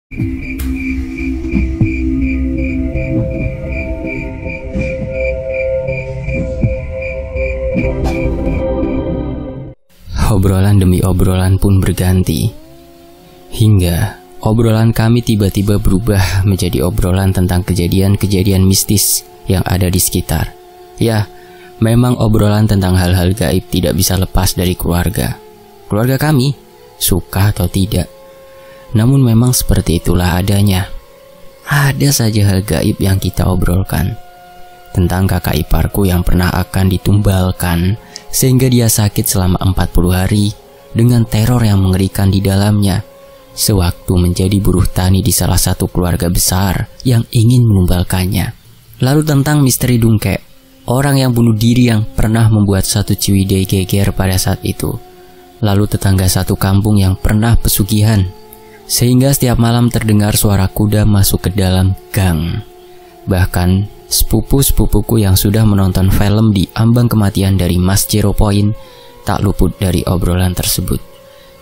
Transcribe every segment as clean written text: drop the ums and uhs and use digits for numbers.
Obrolan demi obrolan pun berganti, hingga obrolan kami tiba-tiba berubah menjadi obrolan tentang kejadian-kejadian mistis yang ada di sekitar. Ya, memang obrolan tentang hal-hal gaib tidak bisa lepas dari keluarga kami, suka atau tidak. Namun memang seperti itulah adanya. Ada saja hal gaib yang kita obrolkan. Tentang kakak iparku yang pernah akan ditumbalkan sehingga dia sakit selama 40 hari dengan teror yang mengerikan di dalamnya sewaktu menjadi buruh tani di salah satu keluarga besar yang ingin menumbalkannya. Lalu tentang misteri Dungke, orang yang bunuh diri yang pernah membuat satu Ciwidey geger pada saat itu. Lalu tetangga satu kampung yang pernah pesugihan sehingga setiap malam terdengar suara kuda masuk ke dalam gang. Bahkan sepupu-sepupuku yang sudah menonton film Di Ambang Kematian dari Mas Zero Point tak luput dari obrolan tersebut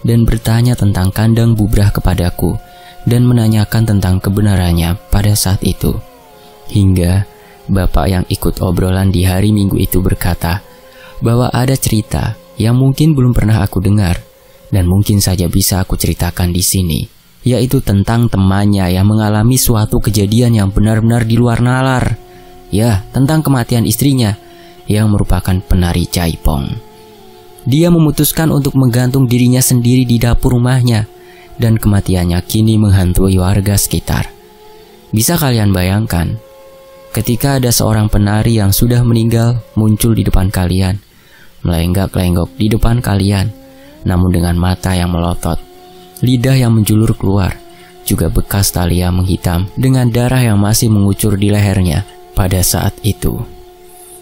dan bertanya tentang kandang bubrah kepadaku dan menanyakan tentang kebenarannya pada saat itu. Hingga bapak yang ikut obrolan di hari Minggu itu berkata bahwa ada cerita yang mungkin belum pernah aku dengar dan mungkin saja bisa aku ceritakan di sini, yaitu tentang temannya yang mengalami suatu kejadian yang benar-benar di luar nalar. Ya, tentang kematian istrinya yang merupakan penari jaipong. Dia memutuskan untuk menggantung dirinya sendiri di dapur rumahnya dan kematiannya kini menghantui warga sekitar. Bisa kalian bayangkan, ketika ada seorang penari yang sudah meninggal muncul di depan kalian, melenggak-lenggok di depan kalian, namun dengan mata yang melotot, lidah yang menjulur keluar, juga bekas tali yang menghitam dengan darah yang masih mengucur di lehernya. Pada saat itu,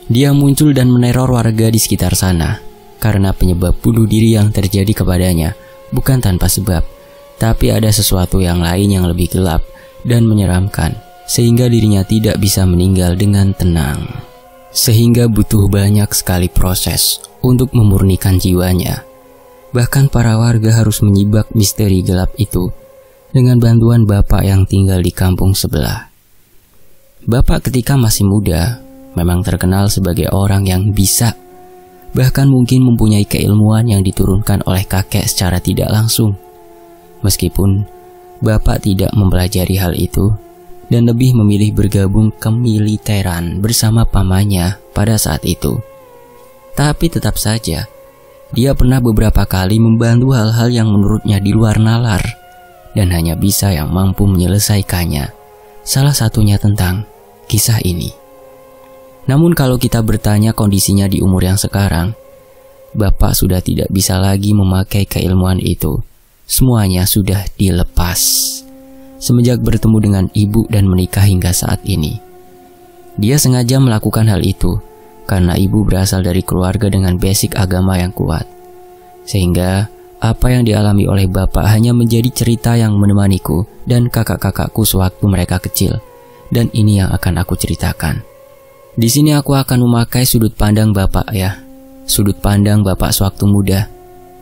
dia muncul dan meneror warga di sekitar sana karena penyebab bunuh diri yang terjadi kepadanya bukan tanpa sebab, tapi ada sesuatu yang lain yang lebih gelap dan menyeramkan sehingga dirinya tidak bisa meninggal dengan tenang. Sehingga butuh banyak sekali proses untuk memurnikan jiwanya. Bahkan para warga harus menyibak misteri gelap itu dengan bantuan bapak yang tinggal di kampung sebelah. Bapak ketika masih muda memang terkenal sebagai orang yang bisa, bahkan mungkin mempunyai keilmuan yang diturunkan oleh kakek secara tidak langsung. Meskipun bapak tidak mempelajari hal itu dan lebih memilih bergabung ke militeran bersama pamannya pada saat itu. Tapi tetap saja, dia pernah beberapa kali membantu hal-hal yang menurutnya di luar nalar dan hanya bisa yang mampu menyelesaikannya. Salah satunya tentang kisah ini. Namun kalau kita bertanya kondisinya di umur yang sekarang, bapak sudah tidak bisa lagi memakai keilmuan itu. Semuanya sudah dilepas semenjak bertemu dengan ibu dan menikah hingga saat ini. Dia sengaja melakukan hal itu karena ibu berasal dari keluarga dengan basic agama yang kuat. Sehingga apa yang dialami oleh bapak hanya menjadi cerita yang menemaniku dan kakak-kakakku sewaktu mereka kecil. Dan ini yang akan aku ceritakan. Di sini aku akan memakai sudut pandang bapak ya. Sudut pandang bapak sewaktu muda.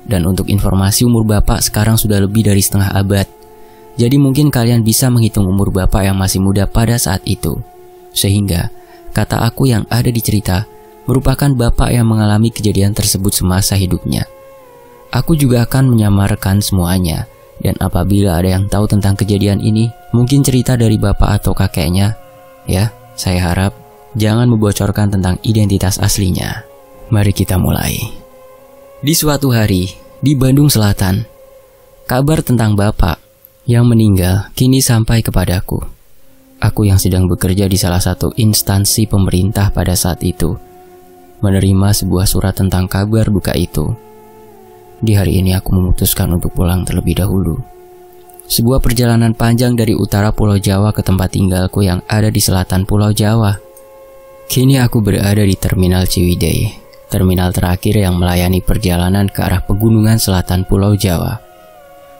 Dan untuk informasi umur bapak sekarang sudah lebih dari setengah abad. Jadi mungkin kalian bisa menghitung umur bapak yang masih muda pada saat itu. Sehingga kata aku yang ada di cerita merupakan bapak yang mengalami kejadian tersebut semasa hidupnya. Aku juga akan menyamarkan semuanya. Dan apabila ada yang tahu tentang kejadian ini, mungkin cerita dari bapak atau kakeknya, ya, saya harap jangan membocorkan tentang identitas aslinya. Mari kita mulai. Di suatu hari, di Bandung Selatan, kabar tentang bapak yang meninggal kini sampai kepadaku. Aku yang sedang bekerja di salah satu instansi pemerintah pada saat itu, menerima sebuah surat tentang kabar duka itu. Di hari ini aku memutuskan untuk pulang terlebih dahulu. Sebuah perjalanan panjang dari utara Pulau Jawa ke tempat tinggalku yang ada di selatan Pulau Jawa. Kini aku berada di Terminal Ciwidey, terminal terakhir yang melayani perjalanan ke arah pegunungan selatan Pulau Jawa.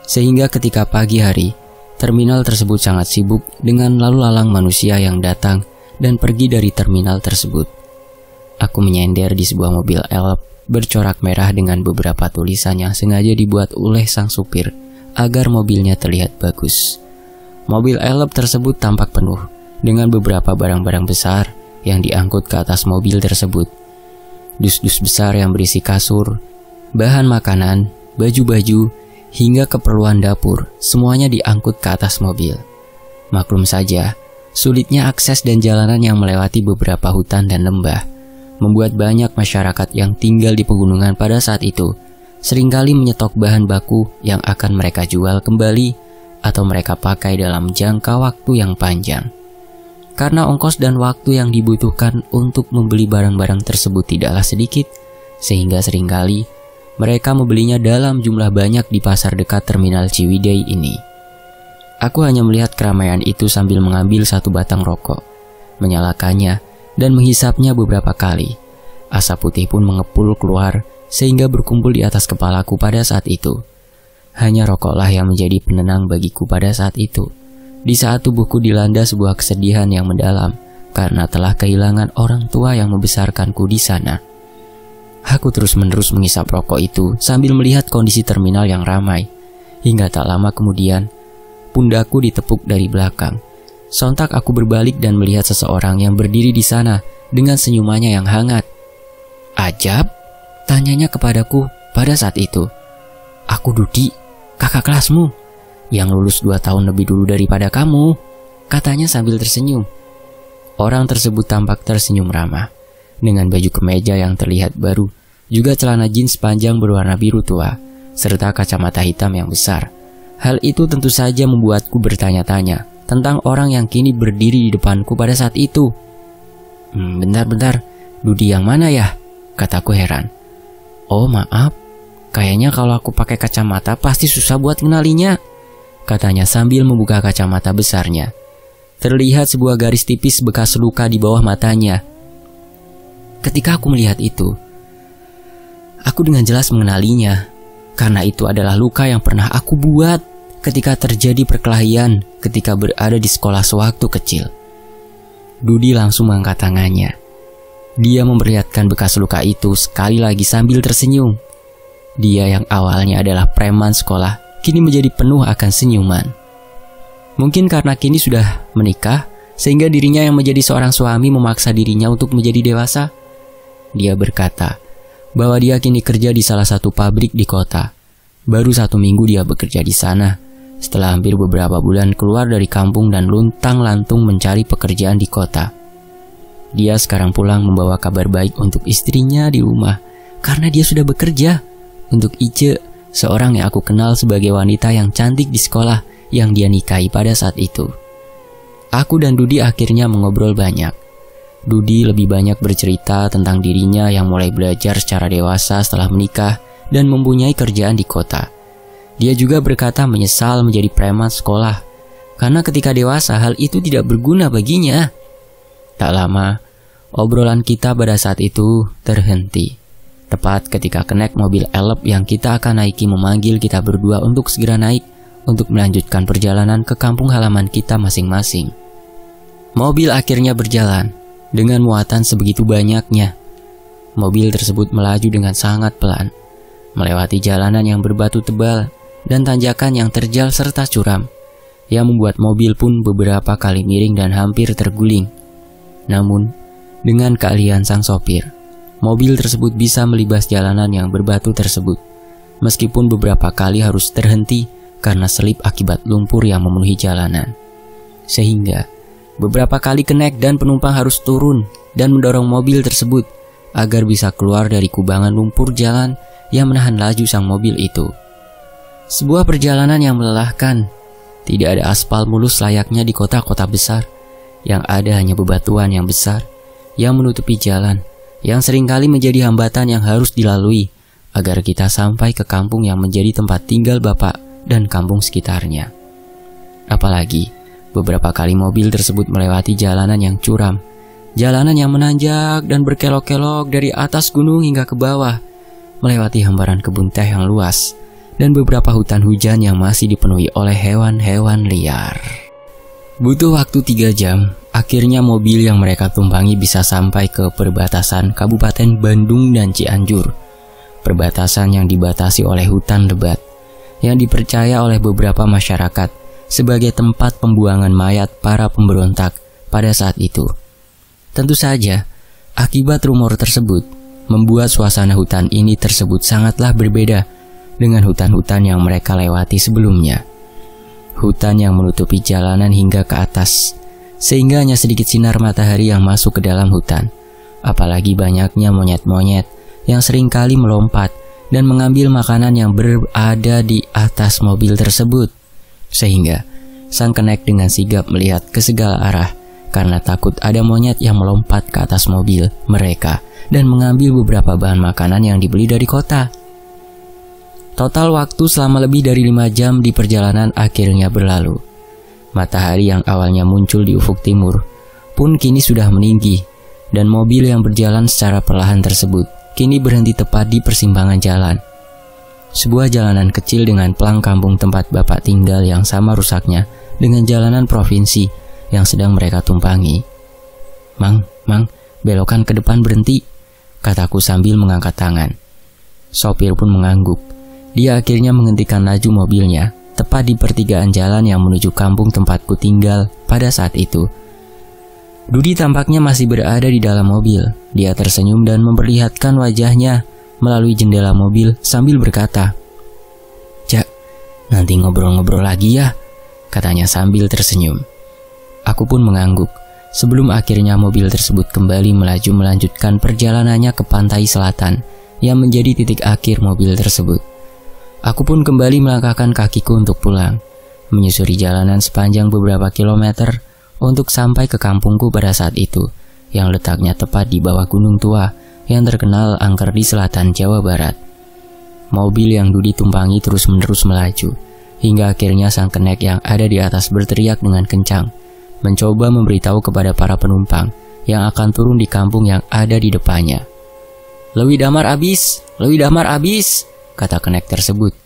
Sehingga ketika pagi hari, terminal tersebut sangat sibuk dengan lalu lalang manusia yang datang dan pergi dari terminal tersebut. Aku menyender di sebuah mobil elf bercorak merah dengan beberapa tulisan yang sengaja dibuat oleh sang supir agar mobilnya terlihat bagus. mobil elep tersebut tampak penuh dengan beberapa barang-barang besar yang diangkut ke atas mobil tersebut. Dus-dus besar yang berisi kasur, bahan makanan, baju-baju, hingga keperluan dapur, semuanya diangkut ke atas mobil. Maklum saja, sulitnya akses dan jalanan yang melewati beberapa hutan dan lembah membuat banyak masyarakat yang tinggal di pegunungan pada saat itu seringkali menyetok bahan baku yang akan mereka jual kembali atau mereka pakai dalam jangka waktu yang panjang. Karena ongkos dan waktu yang dibutuhkan untuk membeli barang-barang tersebut tidaklah sedikit, sehingga seringkali mereka membelinya dalam jumlah banyak di pasar dekat terminal Ciwidey ini. Aku hanya melihat keramaian itu sambil mengambil satu batang rokok, menyalakannya dan menghisapnya beberapa kali. Asap putih pun mengepul keluar sehingga berkumpul di atas kepalaku pada saat itu. Hanya rokoklah yang menjadi penenang bagiku pada saat itu, di saat tubuhku dilanda sebuah kesedihan yang mendalam karena telah kehilangan orang tua yang membesarkanku di sana. Aku terus-menerus menghisap rokok itu sambil melihat kondisi terminal yang ramai. Hingga tak lama kemudian, pundakku ditepuk dari belakang. Sontak aku berbalik dan melihat seseorang yang berdiri di sana dengan senyumannya yang hangat. "Ajab?" tanyanya kepadaku pada saat itu. "Aku Dudi, kakak kelasmu, yang lulus 2 tahun lebih dulu daripada kamu," katanya sambil tersenyum. Orang tersebut tampak tersenyum ramah, dengan baju kemeja yang terlihat baru, juga celana jeans panjang berwarna biru tua, serta kacamata hitam yang besar. Hal itu tentu saja membuatku bertanya-tanya tentang orang yang kini berdiri di depanku pada saat itu. Bentar, Dudi yang mana ya?" kataku heran. "Oh maaf, kayaknya kalau aku pakai kacamata pasti susah buat kenalinya," katanya sambil membuka kacamata besarnya. Terlihat sebuah garis tipis bekas luka di bawah matanya. Ketika aku melihat itu, aku dengan jelas mengenalinya, karena itu adalah luka yang pernah aku buat ketika terjadi perkelahian ketika berada di sekolah sewaktu kecil. Dudi langsung mengangkat tangannya. Dia memperlihatkan bekas luka itu sekali lagi sambil tersenyum. Dia yang awalnya adalah preman sekolah, kini menjadi penuh akan senyuman. Mungkin karena kini sudah menikah, sehingga dirinya yang menjadi seorang suami memaksa dirinya untuk menjadi dewasa. Dia berkata bahwa dia kini kerja di salah satu pabrik di kota. Baru 1 minggu dia bekerja di sana, setelah hampir beberapa bulan keluar dari kampung dan luntang-lantung mencari pekerjaan di kota. Dia sekarang pulang membawa kabar baik untuk istrinya di rumah, karena dia sudah bekerja. Untuk Ice, seorang yang aku kenal sebagai wanita yang cantik di sekolah yang dia nikahi pada saat itu. Aku dan Dudi akhirnya mengobrol banyak. Dudi lebih banyak bercerita tentang dirinya yang mulai belajar secara dewasa setelah menikah dan mempunyai kerjaan di kota. Dia juga berkata menyesal menjadi preman sekolah, karena ketika dewasa hal itu tidak berguna baginya. Tak lama, obrolan kita pada saat itu terhenti. Tepat ketika kenek mobil elep yang kita akan naiki memanggil kita berdua untuk segera naik untuk melanjutkan perjalanan ke kampung halaman kita masing-masing. Mobil akhirnya berjalan dengan muatan sebegitu banyaknya. Mobil tersebut melaju dengan sangat pelan, melewati jalanan yang berbatu tebal dan tanjakan yang terjal serta curam, yang membuat mobil pun beberapa kali miring dan hampir terguling. Namun, dengan keahlian sang sopir, mobil tersebut bisa melibas jalanan yang berbatu tersebut, meskipun beberapa kali harus terhenti karena selip akibat lumpur yang memenuhi jalanan. Sehingga, beberapa kali kenek dan penumpang harus turun dan mendorong mobil tersebut agar bisa keluar dari kubangan lumpur jalan yang menahan laju sang mobil itu. Sebuah perjalanan yang melelahkan. Tidak ada aspal mulus layaknya di kota-kota besar. Yang ada hanya bebatuan yang besar yang menutupi jalan, yang seringkali menjadi hambatan yang harus dilalui agar kita sampai ke kampung yang menjadi tempat tinggal bapak dan kampung sekitarnya. Apalagi, beberapa kali mobil tersebut melewati jalanan yang curam, jalanan yang menanjak dan berkelok-kelok dari atas gunung hingga ke bawah, melewati hamparan kebun teh yang luas, dan beberapa hutan hujan yang masih dipenuhi oleh hewan-hewan liar. Butuh waktu 3 jam, akhirnya mobil yang mereka tumpangi bisa sampai ke perbatasan Kabupaten Bandung dan Cianjur. Perbatasan yang dibatasi oleh hutan lebat, yang dipercaya oleh beberapa masyarakat sebagai tempat pembuangan mayat para pemberontak pada saat itu. Tentu saja, akibat rumor tersebut membuat suasana hutan ini tersebut sangatlah berbeda dengan hutan-hutan yang mereka lewati sebelumnya. Hutan yang menutupi jalanan hingga ke atas, sehingga hanya sedikit sinar matahari yang masuk ke dalam hutan. Apalagi banyaknya monyet-monyet yang seringkali melompat dan mengambil makanan yang berada di atas mobil tersebut. Sehingga sang kenek dengan sigap melihat ke segala arah karena takut ada monyet yang melompat ke atas mobil mereka dan mengambil beberapa bahan makanan yang dibeli dari kota. Total waktu selama lebih dari 5 jam di perjalanan akhirnya berlalu. Matahari yang awalnya muncul di ufuk timur pun kini sudah meninggi, dan mobil yang berjalan secara perlahan tersebut kini berhenti tepat di persimpangan jalan. Sebuah jalanan kecil dengan pelang kampung tempat bapak tinggal yang sama rusaknya dengan jalanan provinsi yang sedang mereka tumpangi. Mang, belokan ke depan berhenti," kataku sambil mengangkat tangan. Sopir pun mengangguk. Dia akhirnya menghentikan laju mobilnya tepat di pertigaan jalan yang menuju kampung tempatku tinggal pada saat itu. Dudi tampaknya masih berada di dalam mobil. Dia tersenyum dan memperlihatkan wajahnya melalui jendela mobil sambil berkata, "Jak, nanti ngobrol-ngobrol lagi ya," katanya sambil tersenyum. Aku pun mengangguk sebelum akhirnya mobil tersebut kembali melaju melanjutkan perjalanannya ke pantai selatan yang menjadi titik akhir mobil tersebut. Aku pun kembali melangkahkan kakiku untuk pulang, menyusuri jalanan sepanjang beberapa kilometer untuk sampai ke kampungku pada saat itu, yang letaknya tepat di bawah gunung tua yang terkenal angker di selatan Jawa Barat. Mobil yang Dudi tumpangi terus-menerus melaju, hingga akhirnya sang kenek yang ada di atas berteriak dengan kencang, mencoba memberitahu kepada para penumpang yang akan turun di kampung yang ada di depannya. Lewi damar abis, kata kenek tersebut.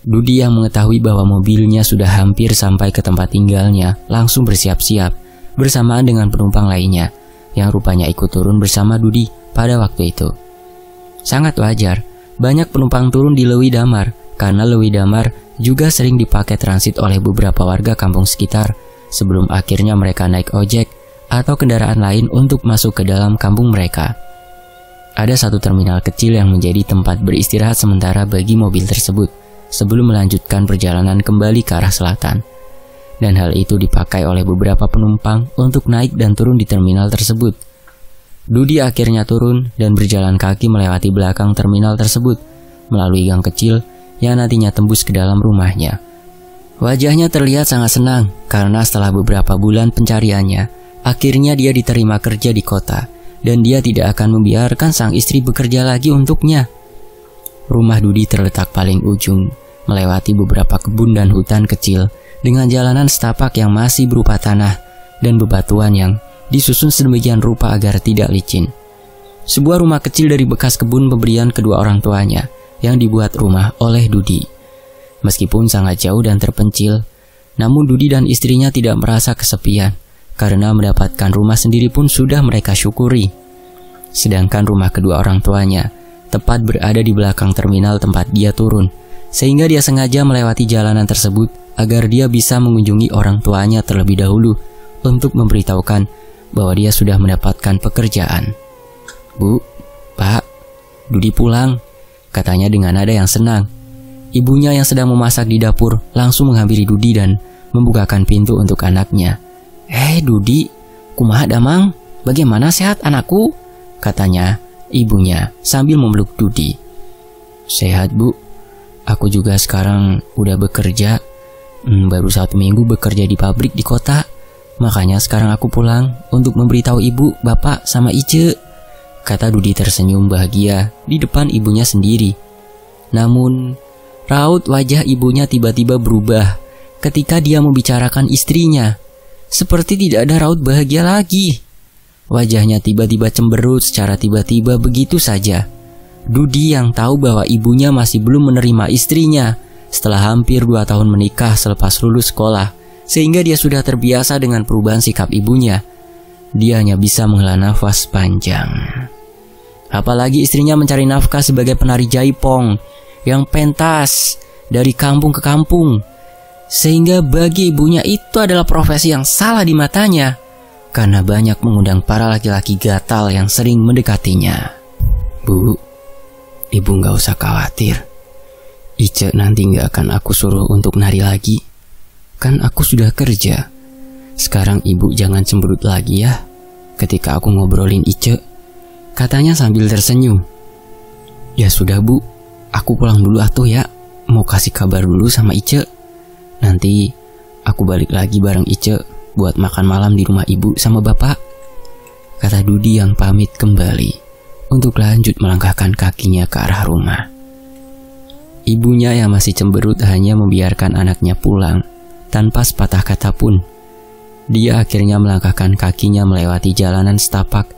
Dudi yang mengetahui bahwa mobilnya sudah hampir sampai ke tempat tinggalnya langsung bersiap-siap bersamaan dengan penumpang lainnya yang rupanya ikut turun bersama Dudi pada waktu itu. Sangat wajar, banyak penumpang turun di Lewi Damar karena Lewi Damar juga sering dipakai transit oleh beberapa warga kampung sekitar sebelum akhirnya mereka naik ojek atau kendaraan lain untuk masuk ke dalam kampung mereka. Ada satu terminal kecil yang menjadi tempat beristirahat sementara bagi mobil tersebut sebelum melanjutkan perjalanan kembali ke arah selatan. Dan hal itu dipakai oleh beberapa penumpang untuk naik dan turun di terminal tersebut. Dudi akhirnya turun dan berjalan kaki melewati belakang terminal tersebut melalui gang kecil yang nantinya tembus ke dalam rumahnya. Wajahnya terlihat sangat senang karena setelah beberapa bulan pencariannya, akhirnya dia diterima kerja di kota dan dia tidak akan membiarkan sang istri bekerja lagi untuknya. Rumah Dudi terletak paling ujung, melewati beberapa kebun dan hutan kecil dengan jalanan setapak yang masih berupa tanah dan bebatuan yang disusun sedemikian rupa agar tidak licin. Sebuah rumah kecil dari bekas kebun pemberian kedua orang tuanya yang dibuat rumah oleh Dudi. Meskipun sangat jauh dan terpencil, namun Dudi dan istrinya tidak merasa kesepian karena mendapatkan rumah sendiri pun sudah mereka syukuri. Sedangkan rumah kedua orang tuanya tepat berada di belakang terminal tempat dia turun, sehingga dia sengaja melewati jalanan tersebut agar dia bisa mengunjungi orang tuanya terlebih dahulu untuk memberitahukan bahwa dia sudah mendapatkan pekerjaan. "Bu, Pak, Dudi pulang," katanya dengan nada yang senang. Ibunya yang sedang memasak di dapur langsung menghampiri Dudi dan membukakan pintu untuk anaknya. Dudi, kumaha damang? Bagaimana sehat anakku?" katanya ibunya sambil memeluk Dudi. "Sehat, Bu. Aku juga sekarang udah bekerja. Baru 1 minggu bekerja di pabrik di kota. Makanya sekarang aku pulang untuk memberitahu ibu, bapak, sama Ice," kata Dudi tersenyum bahagia di depan ibunya sendiri. Namun, raut wajah ibunya tiba-tiba berubah ketika dia membicarakan istrinya. Seperti tidak ada raut bahagia lagi. Wajahnya tiba-tiba cemberut secara tiba-tiba begitu saja. Dudi yang tahu bahwa ibunya masih belum menerima istrinya setelah hampir 2 tahun menikah selepas lulus sekolah, sehingga dia sudah terbiasa dengan perubahan sikap ibunya. Dia hanya bisa menghela nafas panjang. Apalagi istrinya mencari nafkah sebagai penari jaipong yang pentas dari kampung ke kampung, sehingga bagi ibunya itu adalah profesi yang salah di matanya, karena banyak mengundang para laki-laki gatal yang sering mendekatinya. Bu, ibu gak usah khawatir. Ice nanti gak akan aku suruh untuk nari lagi. Kan aku sudah kerja. Sekarang ibu jangan cemberut lagi ya ketika aku ngobrolin Ice, katanya sambil tersenyum. Ya sudah bu, aku pulang dulu atuh ya. Mau kasih kabar dulu sama Ice. Nanti aku balik lagi bareng Ice buat makan malam di rumah ibu sama bapak, kata Dudi yang pamit kembali untuk lanjut melangkahkan kakinya ke arah rumah. Ibunya yang masih cemberut hanya membiarkan anaknya pulang tanpa sepatah kata pun. Dia akhirnya melangkahkan kakinya melewati jalanan setapak,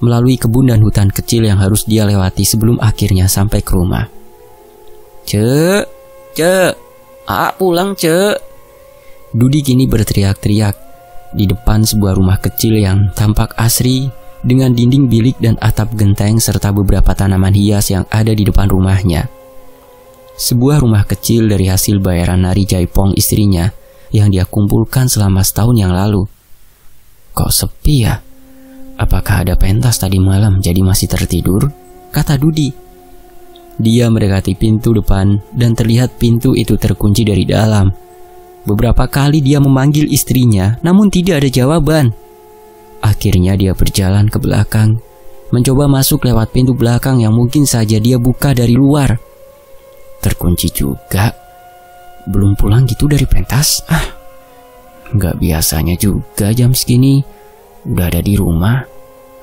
melalui kebun dan hutan kecil yang harus dia lewati sebelum akhirnya sampai ke rumah. Cek, pulang cek. Dudi kini berteriak-teriak di depan sebuah rumah kecil yang tampak asri dengan dinding bilik dan atap genteng serta beberapa tanaman hias yang ada di depan rumahnya. Sebuah rumah kecil dari hasil bayaran nari jaipong istrinya yang dia kumpulkan selama setahun yang lalu. Kok sepi ya? Apakah ada pentas tadi malam jadi masih tertidur? Kata Dudi. Dia mendekati pintu depan dan terlihat pintu itu terkunci dari dalam. Beberapa kali dia memanggil istrinya, namun tidak ada jawaban. Akhirnya dia berjalan ke belakang, mencoba masuk lewat pintu belakang yang mungkin saja dia buka dari luar. Terkunci juga. Belum pulang gitu dari pentas? Nggak biasanya juga jam segini. Udah ada di rumah.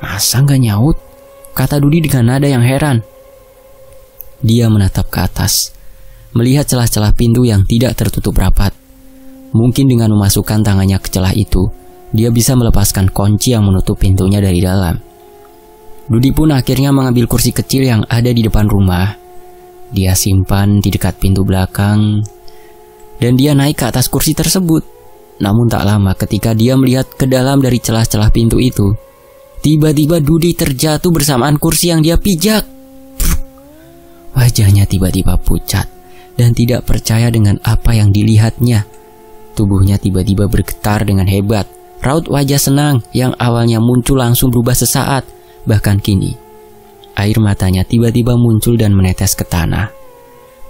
Masa nggak nyaut? Kata Dudi dengan nada yang heran. Dia menatap ke atas, melihat celah-celah pintu yang tidak tertutup rapat. Mungkin dengan memasukkan tangannya ke celah itu, dia bisa melepaskan kunci yang menutup pintunya dari dalam. Dudi pun akhirnya mengambil kursi kecil yang ada di depan rumah. Dia simpan di dekat pintu belakang, dan dia naik ke atas kursi tersebut. Namun tak lama ketika dia melihat ke dalam dari celah-celah pintu itu, tiba-tiba Dudi terjatuh bersamaan kursi yang dia pijak. Wajahnya tiba-tiba pucat dan tidak percaya dengan apa yang dilihatnya. Tubuhnya tiba-tiba bergetar dengan hebat. Raut wajah senang yang awalnya muncul langsung berubah sesaat. Bahkan kini, air matanya tiba-tiba muncul dan menetes ke tanah.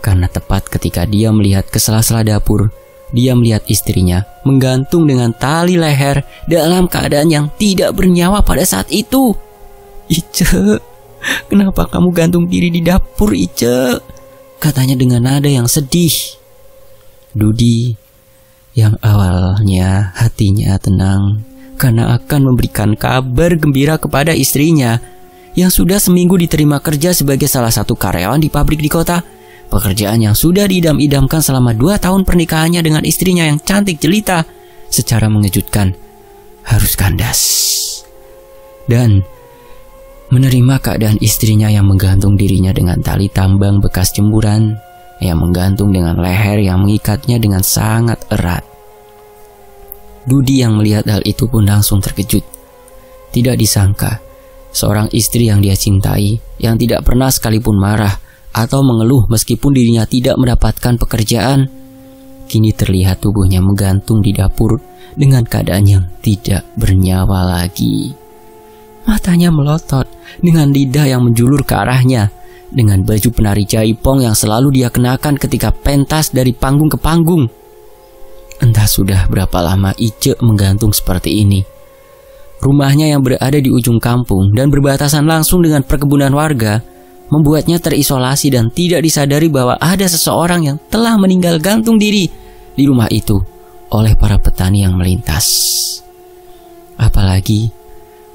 Karena tepat ketika dia melihat ke sela-sela dapur, dia melihat istrinya menggantung dengan tali leher dalam keadaan yang tidak bernyawa pada saat itu. Ice, kenapa kamu gantung diri di dapur, Ice? Katanya dengan nada yang sedih. Dudi yang awalnya hatinya tenang karena akan memberikan kabar gembira kepada istrinya yang sudah seminggu diterima kerja sebagai salah satu karyawan di pabrik di kota. Pekerjaan yang sudah diidam-idamkan selama 2 tahun pernikahannya dengan istrinya yang cantik jelita secara mengejutkan harus kandas. Dan menerima keadaan istrinya yang menggantung dirinya dengan tali tambang bekas jemuran, yang menggantung dengan leher yang mengikatnya dengan sangat erat. Dudi yang melihat hal itu pun langsung terkejut. Tidak disangka, seorang istri yang dia cintai, yang tidak pernah sekalipun marah atau mengeluh meskipun dirinya tidak mendapatkan pekerjaan, kini terlihat tubuhnya menggantung di dapur dengan keadaan yang tidak bernyawa lagi. Matanya melotot dengan lidah yang menjulur ke arahnya, dengan baju penari jaipong yang selalu dia kenakan ketika pentas dari panggung ke panggung. Entah sudah berapa lama Ice menggantung seperti ini. Rumahnya yang berada di ujung kampung dan berbatasan langsung dengan perkebunan warga membuatnya terisolasi dan tidak disadari bahwa ada seseorang yang telah meninggal gantung diri di rumah itu oleh para petani yang melintas. Apalagi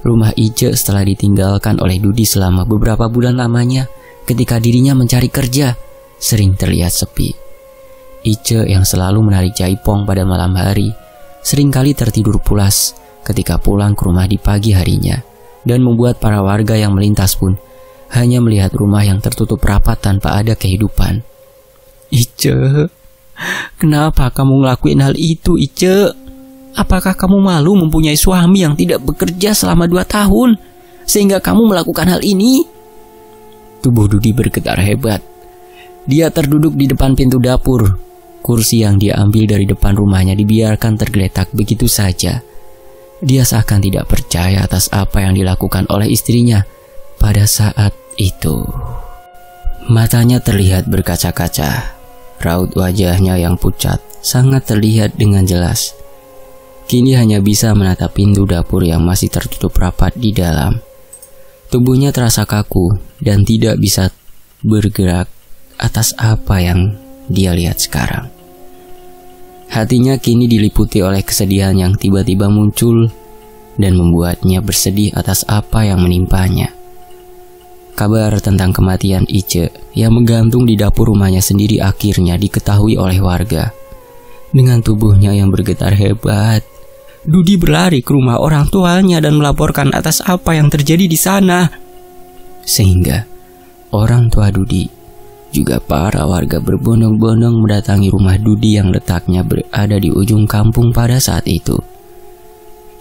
rumah Ice setelah ditinggalkan oleh Dudi selama beberapa bulan lamanya ketika dirinya mencari kerja sering terlihat sepi. Ice yang selalu menari jaipong pada malam hari seringkali tertidur pulas ketika pulang ke rumah di pagi harinya, dan membuat para warga yang melintas pun hanya melihat rumah yang tertutup rapat tanpa ada kehidupan. Ice, kenapa kamu ngelakuin hal itu, Ice? Apakah kamu malu mempunyai suami yang tidak bekerja selama 2 tahun sehingga kamu melakukan hal ini? Tubuh Dudi bergetar hebat. Dia terduduk di depan pintu dapur. kursi yang dia ambil dari depan rumahnya dibiarkan tergeletak begitu saja. Dia seakan tidak percaya atas apa yang dilakukan oleh istrinya pada saat itu. Matanya terlihat berkaca-kaca. Raut wajahnya yang pucat sangat terlihat dengan jelas. Kini hanya bisa menatap pintu dapur yang masih tertutup rapat di dalam. Tubuhnya terasa kaku dan tidak bisa bergerak atas apa yang dia lihat sekarang. Hatinya kini diliputi oleh kesedihan yang tiba-tiba muncul dan membuatnya bersedih atas apa yang menimpanya. Kabar tentang kematian Ice yang menggantung di dapur rumahnya sendiri akhirnya diketahui oleh warga. Dengan tubuhnya yang bergetar hebat, Dudi berlari ke rumah orang tuanya dan melaporkan atas apa yang terjadi di sana. Sehingga orang tua Dudi juga para warga berbondong-bondong mendatangi rumah Dudi yang letaknya berada di ujung kampung pada saat itu.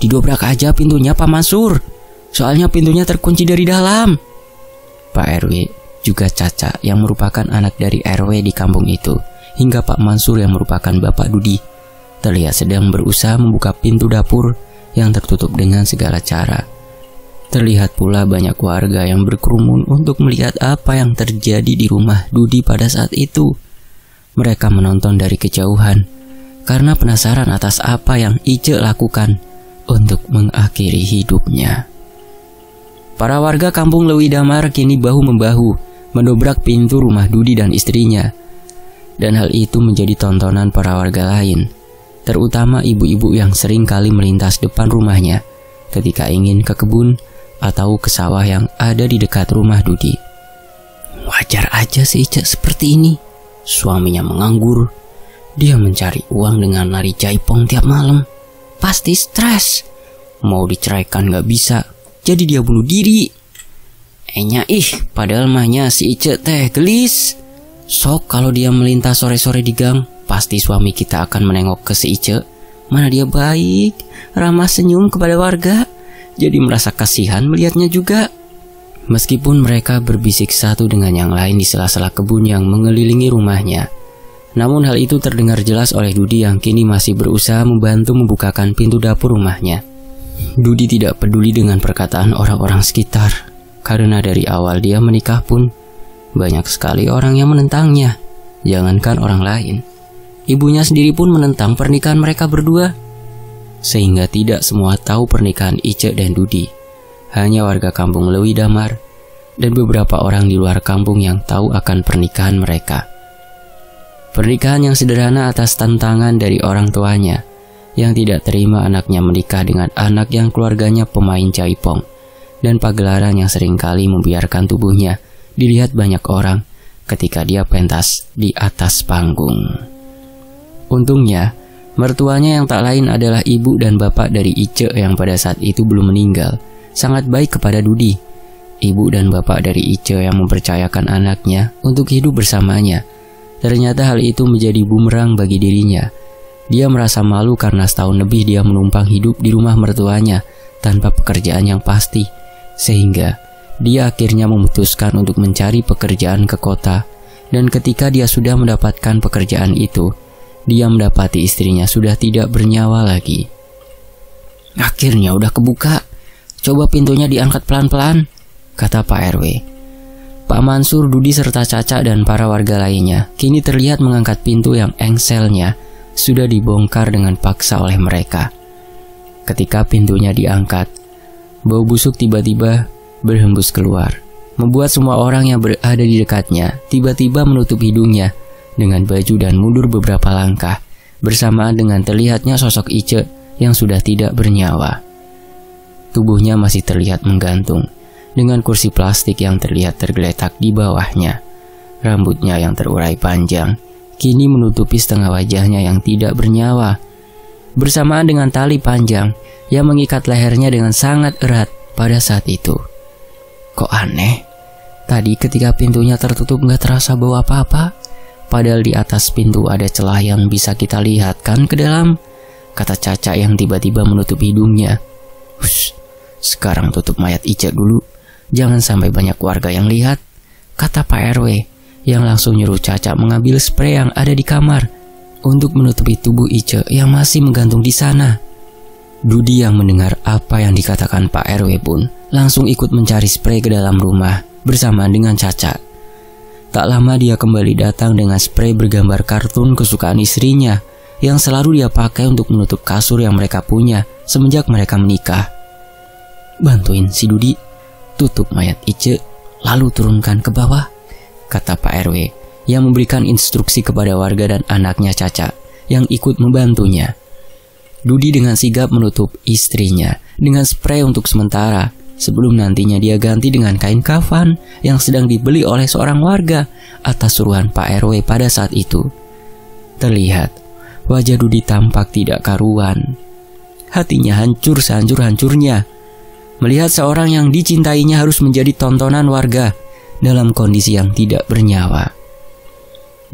"Didobrak aja pintunya, Pak Mansur. Soalnya pintunya terkunci dari dalam." Pak RW, juga Caca yang merupakan anak dari RW di kampung itu, hingga Pak Mansur yang merupakan bapak Dudi, terlihat sedang berusaha membuka pintu dapur yang tertutup dengan segala cara. Terlihat pula banyak warga yang berkerumun untuk melihat apa yang terjadi di rumah Dudi pada saat itu. Mereka menonton dari kejauhan karena penasaran atas apa yang Ice lakukan untuk mengakhiri hidupnya. Para warga kampung Lewi Damar kini bahu-membahu mendobrak pintu rumah Dudi dan istrinya. Dan hal itu menjadi tontonan para warga lain, terutama ibu-ibu yang sering kali melintas depan rumahnya ketika ingin ke kebun atau ke sawah yang ada di dekat rumah Dudi. Wajar aja si Ice seperti ini. Suaminya menganggur. Dia mencari uang dengan nari jaipong tiap malam. Pasti stres. Mau diceraikan gak bisa, jadi dia bunuh diri. Padahal mahnya si Ice teh gelis. Sok kalau dia melintas sore-sore di gang, pasti suami kita akan menengok ke si Ice. Mana dia baik, ramah senyum kepada warga. Jadi merasa kasihan melihatnya juga. Meskipun mereka berbisik satu dengan yang lain di sela-sela kebun yang mengelilingi rumahnya, namun hal itu terdengar jelas oleh Dudi yang kini masih berusaha membantu membukakan pintu dapur rumahnya. Dudi tidak peduli dengan perkataan orang-orang sekitar, karena dari awal dia menikah pun banyak sekali orang yang menentangnya. Jangankan orang lain, ibunya sendiri pun menentang pernikahan mereka berdua. Sehingga tidak semua tahu pernikahan Ice dan Dudi. Hanya warga kampung Lewi Damar dan beberapa orang di luar kampung yang tahu akan pernikahan mereka. Pernikahan yang sederhana atas tantangan dari orang tuanya yang tidak terima anaknya menikah dengan anak yang keluarganya pemain jaipong dan pagelaran yang seringkali membiarkan tubuhnya dilihat banyak orang ketika dia pentas di atas panggung. Untungnya, mertuanya yang tak lain adalah ibu dan bapak dari Ice yang pada saat itu belum meninggal, sangat baik kepada Dudi. Ibu dan bapak dari Ice yang mempercayakan anaknya untuk hidup bersamanya. Ternyata hal itu menjadi bumerang bagi dirinya. Dia merasa malu karena setahun lebih dia menumpang hidup di rumah mertuanya tanpa pekerjaan yang pasti, sehingga dia akhirnya memutuskan untuk mencari pekerjaan ke kota. Dan ketika dia sudah mendapatkan pekerjaan itu, dia mendapati istrinya sudah tidak bernyawa lagi. Akhirnya udah kebuka, coba pintunya diangkat pelan-pelan, kata Pak RW. Pak Mansur, Dudi serta Caca dan para warga lainnya kini terlihat mengangkat pintu yang engselnya sudah dibongkar dengan paksa oleh mereka. Ketika pintunya diangkat, bau busuk tiba-tiba berhembus keluar, membuat semua orang yang berada di dekatnya tiba-tiba menutup hidungnya dengan baju dan mundur beberapa langkah, bersamaan dengan terlihatnya sosok Ice yang sudah tidak bernyawa. Tubuhnya masih terlihat menggantung, dengan kursi plastik yang terlihat tergeletak di bawahnya. Rambutnya yang terurai panjang kini menutupi setengah wajahnya yang tidak bernyawa, bersamaan dengan tali panjang yang mengikat lehernya dengan sangat erat pada saat itu. Kok aneh, tadi ketika pintunya tertutup gak terasa bau apa-apa, padahal di atas pintu ada celah yang bisa kita lihat kan ke dalam, kata Caca yang tiba-tiba menutup hidungnya. Hush, sekarang tutup mayat Ice dulu, jangan sampai banyak warga yang lihat, kata Pak RW yang langsung nyuruh Caca mengambil spray yang ada di kamar untuk menutupi tubuh Ice yang masih menggantung di sana. Dudi yang mendengar apa yang dikatakan Pak RW pun langsung ikut mencari spray ke dalam rumah bersamaan dengan Caca. Tak lama dia kembali datang dengan spray bergambar kartun kesukaan istrinya yang selalu dia pakai untuk menutup kasur yang mereka punya semenjak mereka menikah. "Bantuin si Dudi tutup mayat Ice, lalu turunkan ke bawah," kata Pak RW yang memberikan instruksi kepada warga dan anaknya Caca yang ikut membantunya. Dudi dengan sigap menutup istrinya dengan spray untuk sementara sebelum nantinya dia ganti dengan kain kafan yang sedang dibeli oleh seorang warga atas suruhan Pak RW pada saat itu. Terlihat wajah Dudi tampak tidak karuan. Hatinya hancur sehancur-hancurnya melihat seorang yang dicintainya harus menjadi tontonan warga dalam kondisi yang tidak bernyawa.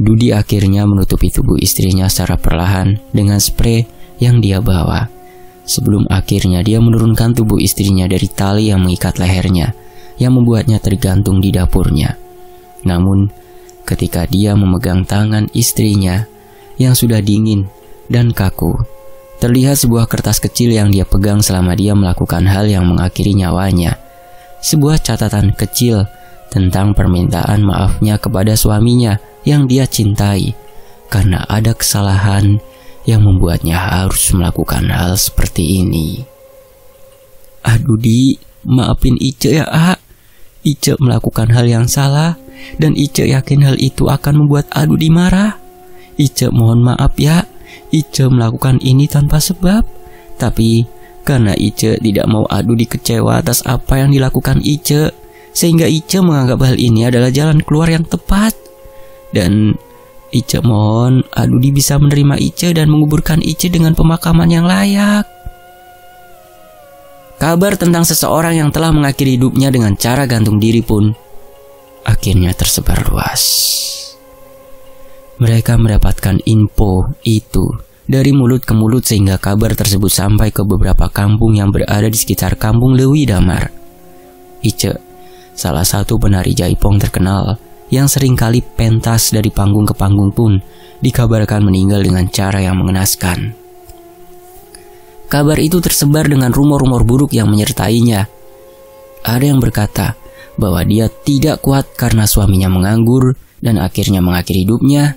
Dudi akhirnya menutupi tubuh istrinya secara perlahan dengan spray yang dia bawa, sebelum akhirnya dia menurunkan tubuh istrinya dari tali yang mengikat lehernya, yang membuatnya tergantung di dapurnya. Namun, ketika dia memegang tangan istrinya yang sudah dingin dan kaku, terlihat sebuah kertas kecil yang dia pegang selama dia melakukan hal yang mengakhiri nyawanya. Sebuah catatan kecil tentang permintaan maafnya kepada suaminya yang dia cintai, karena ada kesalahan yang membuatnya harus melakukan hal seperti ini. "Aduh Di, maafin Ice ya Ice melakukan hal yang salah dan Ice yakin hal itu akan membuat Adudi marah. Ice mohon maaf ya, Ice melakukan ini tanpa sebab. Tapi karena Ice tidak mau Adudi kecewa atas apa yang dilakukan Ice, sehingga Ice menganggap hal ini adalah jalan keluar yang tepat. Dan Ice mohon Adudi bisa menerima Ice dan menguburkan Ice dengan pemakaman yang layak." Kabar tentang seseorang yang telah mengakhiri hidupnya dengan cara gantung diri pun akhirnya tersebar luas. Mereka mendapatkan info itu dari mulut ke mulut sehingga kabar tersebut sampai ke beberapa kampung yang berada di sekitar kampung Lewi Damar. Ice, salah satu penari jaipong terkenal yang seringkali pentas dari panggung ke panggung pun dikabarkan meninggal dengan cara yang mengenaskan. Kabar itu tersebar dengan rumor-rumor buruk yang menyertainya. Ada yang berkata bahwa dia tidak kuat karena suaminya menganggur dan akhirnya mengakhiri hidupnya.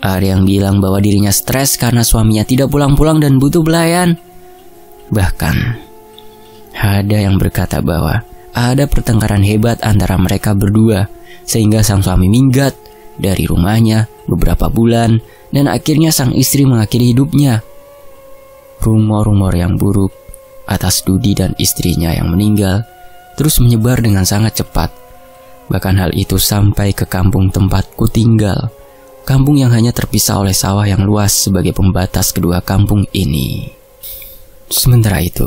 Ada yang bilang bahwa dirinya stres karena suaminya tidak pulang-pulang dan butuh belayan. Bahkan ada yang berkata bahwa ada pertengkaran hebat antara mereka berdua, sehingga sang suami minggat dari rumahnya beberapa bulan dan akhirnya sang istri mengakhiri hidupnya. Rumor-rumor yang buruk atas Dudi dan istrinya yang meninggal terus menyebar dengan sangat cepat. Bahkan hal itu sampai ke kampung tempatku tinggal, kampung yang hanya terpisah oleh sawah yang luas sebagai pembatas kedua kampung ini. Sementara itu,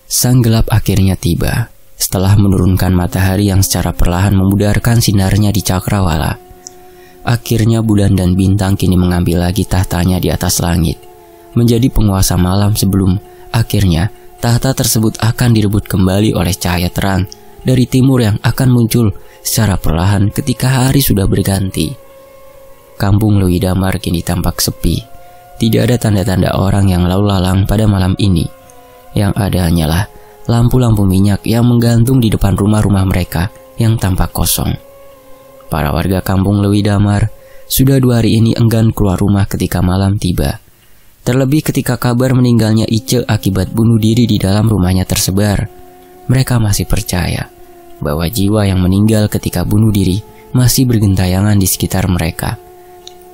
sang gelap akhirnya tiba setelah menurunkan matahari yang secara perlahan memudarkan sinarnya di cakrawala. Akhirnya bulan dan bintang kini mengambil lagi tahtanya di atas langit, menjadi penguasa malam sebelum akhirnya tahta tersebut akan direbut kembali oleh cahaya terang dari timur yang akan muncul secara perlahan ketika hari sudah berganti. Kampung Lewi Damar kini tampak sepi. Tidak ada tanda-tanda orang yang lalu lalang pada malam ini. Yang ada hanyalah lampu-lampu minyak yang menggantung di depan rumah-rumah mereka yang tampak kosong. Para warga kampung Lewi Damar sudah 2 hari ini enggan keluar rumah ketika malam tiba. Terlebih ketika kabar meninggalnya Ice akibat bunuh diri di dalam rumahnya tersebar. Mereka masih percaya bahwa jiwa yang meninggal ketika bunuh diri masih bergentayangan di sekitar mereka,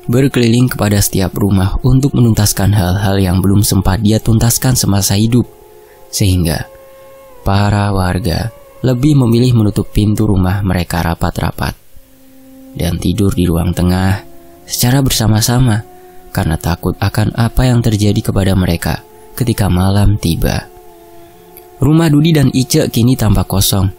berkeliling kepada setiap rumah untuk menuntaskan hal-hal yang belum sempat dia tuntaskan semasa hidup. Sehingga para warga lebih memilih menutup pintu rumah mereka rapat-rapat dan tidur di ruang tengah secara bersama-sama karena takut akan apa yang terjadi kepada mereka ketika malam tiba. Rumah Dudi dan Ice kini tampak kosong.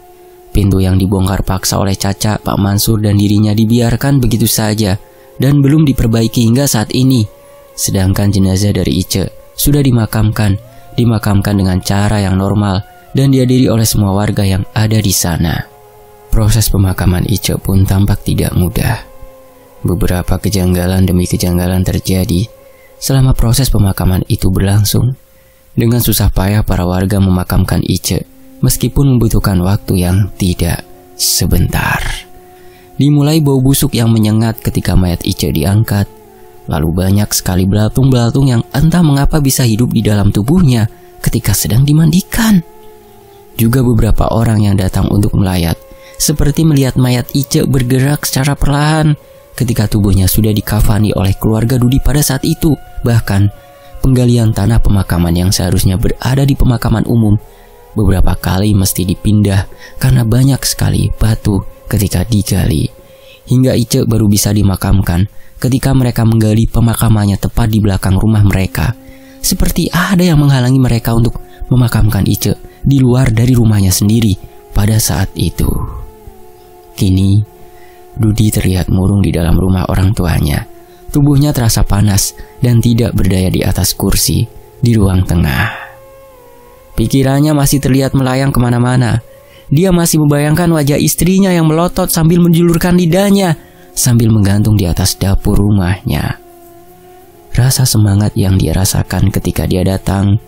Pintu yang dibongkar paksa oleh Caca, Pak Mansur dan dirinya dibiarkan begitu saja dan belum diperbaiki hingga saat ini. Sedangkan jenazah dari Ice sudah dimakamkan dengan cara yang normal dan dihadiri oleh semua warga yang ada di sana. Proses pemakaman Ice pun tampak tidak mudah. Beberapa kejanggalan demi kejanggalan terjadi Selama proses pemakaman itu berlangsung, dengan susah payah para warga memakamkan Ice, meskipun membutuhkan waktu yang tidak sebentar. Dimulai bau busuk yang menyengat ketika mayat Ice diangkat, lalu banyak sekali belatung-belatung yang entah mengapa bisa hidup di dalam tubuhnya ketika sedang dimandikan. Juga beberapa orang yang datang untuk melayat, seperti melihat mayat Ice bergerak secara perlahan ketika tubuhnya sudah dikafani oleh keluarga Dudi pada saat itu. Bahkan, penggalian tanah pemakaman yang seharusnya berada di pemakaman umum beberapa kali mesti dipindah karena banyak sekali batu ketika digali. Hingga Ice baru bisa dimakamkan ketika mereka menggali pemakamannya tepat di belakang rumah mereka. Seperti ada yang menghalangi mereka untuk memakamkan Ice di luar dari rumahnya sendiri pada saat itu. Kini, Dudi terlihat murung di dalam rumah orang tuanya. Tubuhnya terasa panas dan tidak berdaya di atas kursi di ruang tengah. Pikirannya masih terlihat melayang kemana-mana. Dia masih membayangkan wajah istrinya yang melotot sambil menjulurkan lidahnya sambil menggantung di atas dapur rumahnya. Rasa semangat yang dia rasakan ketika dia datang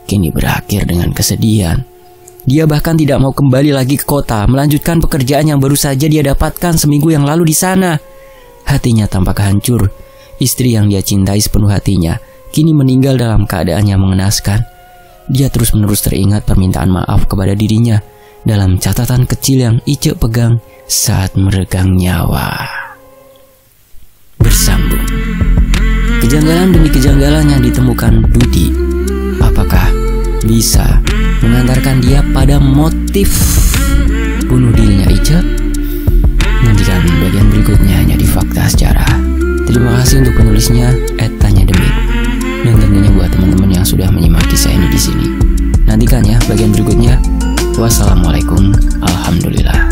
kini berakhir dengan kesedihan. Dia bahkan tidak mau kembali lagi ke kota, melanjutkan pekerjaan yang baru saja dia dapatkan seminggu yang lalu di sana. Hatinya tampak hancur. Istri yang dia cintai sepenuh hatinya kini meninggal dalam keadaan yang mengenaskan. Dia terus-menerus teringat permintaan maaf kepada dirinya dalam catatan kecil yang Ice pegang saat meregang nyawa. Bersambung. Kejanggalan demi kejanggalan yang ditemukan Dudi, apakah bisa mengantarkan dia pada motif bunuh dirinya Ice? Nantikan bagian berikutnya hanya di Fakta Sejarah. Terima kasih untuk penulisnya @tanyademit, dan tentunya buat teman-teman yang sudah menyimak kisah ini di sini. Nantikan ya bagian berikutnya. Wassalamualaikum, alhamdulillah.